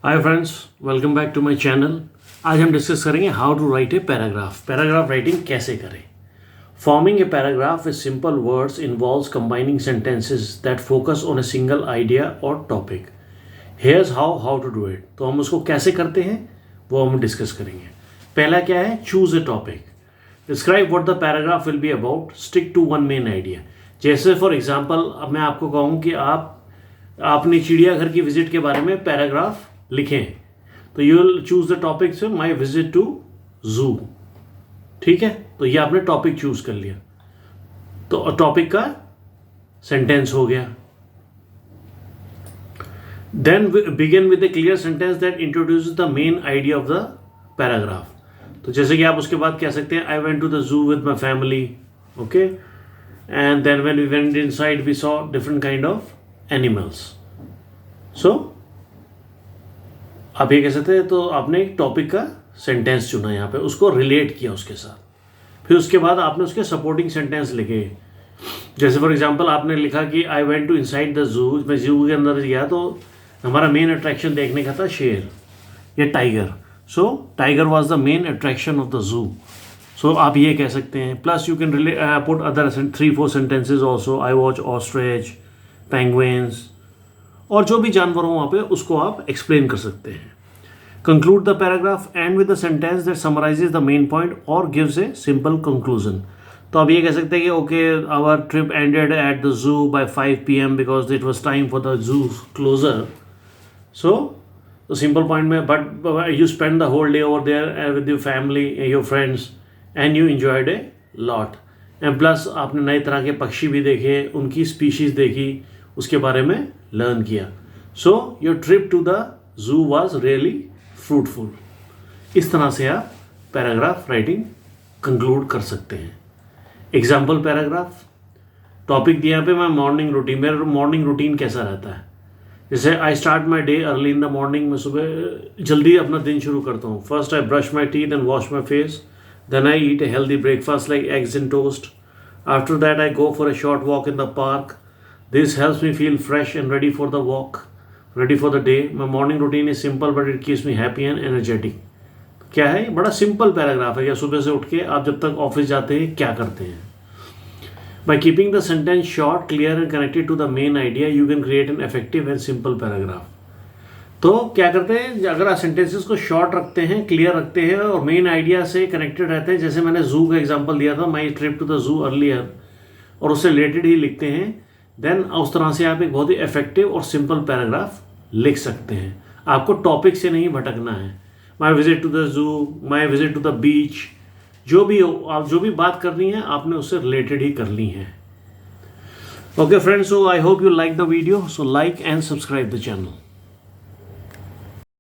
Hi friends, welcome back to my channel. आज हम discuss करेंगे how to write a paragraph. Paragraph writing कैसे करें। Forming a paragraph with simple words involves combining sentences that focus on a single idea और topic. Here's how to do it. तो हम उसको कैसे करते हैं वो हम डिस्कस करेंगे। पहला क्या है, choose a topic. Describe what the paragraph will be about, stick to one main idea. जैसे फॉर एग्जाम्पल अब मैं आपको कहूँ कि आपने चिड़ियाघर की विजिट के बारे में पैराग्राफ लिखें, तो you will choose the topic से माई विजिट टू जू। ठीक है, तो ये आपने टॉपिक चूज कर लिया, तो टॉपिक का सेंटेंस हो गया। Then begin with a clear sentence that introduces the main idea of the paragraph. तो जैसे कि आप उसके बाद कह सकते हैं, I went to the zoo with my family, okay, and then when we went inside we saw different kind of animals. So आप ये कह सकते हैं, तो आपने एक टॉपिक का सेंटेंस चुना यहाँ पे, उसको रिलेट किया उसके साथ। फिर उसके बाद आपने उसके सपोर्टिंग सेंटेंस लिखे। जैसे फॉर एग्जांपल आपने लिखा कि I went to inside the zoo, मैं जू के अंदर गया तो हमारा मेन अट्रैक्शन देखने का था शेर या tiger. So tiger was the main attraction of the zoo. So आप ये कह सकते हैं। Plus you can put other 3-4 sentences also. I watch ostrich, penguins, और जो भी जानवर हो वहाँ पे उसको आप एक्सप्लेन कर सकते हैं। Conclude the paragraph end with the sentence that summarises the main point और गिव्स ए सिंपल कंक्लूजन। तो आप ये कह सकते हैं कि okay, our trip ended at the zoo by 5 PM because it was time for the zoo closure. So simple point में, but you spend the whole day over there with your family, your friends, and you enjoyed a lot. And plus आपने नए तरह के पक्षी भी देखे, उनकी species देखी, उसके बारे में लर्न किया। So your trip to the zoo was really fruitful. इस तरह से आप पैराग्राफ राइटिंग कंक्लूड कर सकते हैं। एग्जाम्पल पैराग्राफ, टॉपिक दिया पे मैं मॉर्निंग रूटीन, मेरा मॉर्निंग रूटीन कैसा रहता है। जैसे I start my day early in the morning, मैं सुबह जल्दी अपना दिन शुरू करता हूँ। First I brush my teeth and wash my face, then I eat a healthy breakfast like eggs and toast. After that I go for a short walk in the park. This helps me feel fresh and ready for the walk, ready for the day. My morning routine is simple but it keeps me happy and energetic. क्या है, बड़ा simple paragraph है। या सुबह से उठ के आप जब तक ऑफिस जाते हैं क्या करते हैं। By keeping the sentence short, clear and connected to the main idea, you can create an effective and simple paragraph. तो क्या करते हैं, अगर आप सेंटेंसेस को शॉर्ट रखते हैं, क्लियर रखते हैं और मेन आइडिया से कनेक्टेड रहते हैं, जैसे मैंने जू का एग्जाम्पल दिया था, my trip to the zoo earlier, और उससे रिलेटेड ही लिखते हैं, देन उस तरह से आप एक बहुत ही इफेक्टिव और सिंपल पैराग्राफ लिख सकते हैं। आपको टॉपिक से नहीं भटकना है। माई visit to the zoo, my visit to the beach, जो भी हो, आप जो भी बात करनी है आपने उससे रिलेटेड ही करनी है। Okay friends, so I hope you like the video, so like and subscribe the channel.